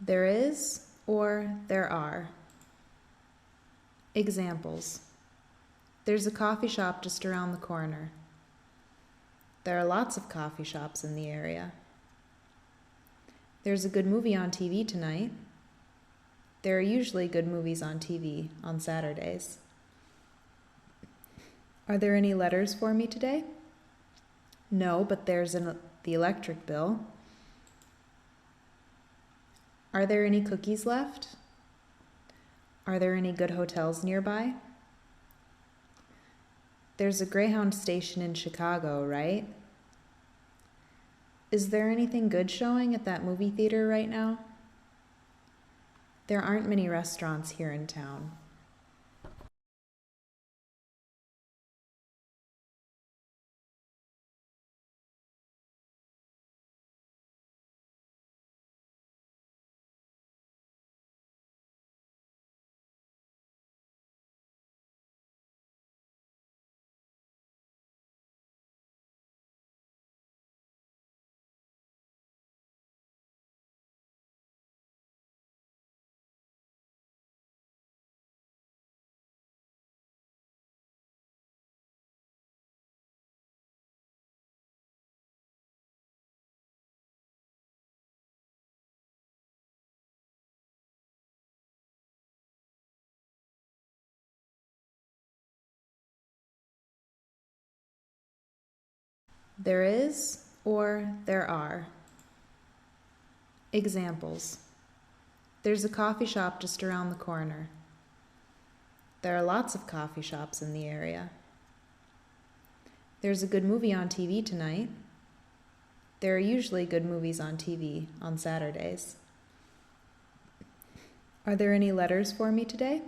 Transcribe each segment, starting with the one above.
There is or there are. Examples. There's a coffee shop just around the corner. There are lots of coffee shops in the area. There's a good movie on TV tonight. There are usually good movies on TV on Saturdays. Are there any letters for me today? No, but there's the electric bill. Are there any cookies left? Are there any good hotels nearby? There's a Greyhound station in Chicago, right? Is there anything good showing at that movie theater right now? There aren't many restaurants here in town. There is or there are. Examples. There's a coffee shop just around the corner. There are lots of coffee shops in the area. There's a good movie on TV tonight. There are usually good movies on TV on Saturdays. Are there any letters for me today?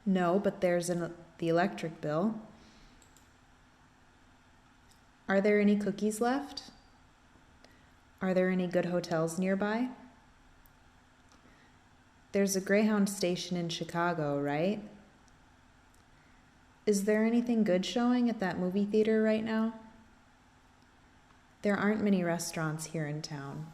No, but there's the electric bill. Are there any cookies left? Are there any good hotels nearby? There's a Greyhound station in Chicago, right? Is there anything good showing at that movie theater right now? There aren't many restaurants here in town.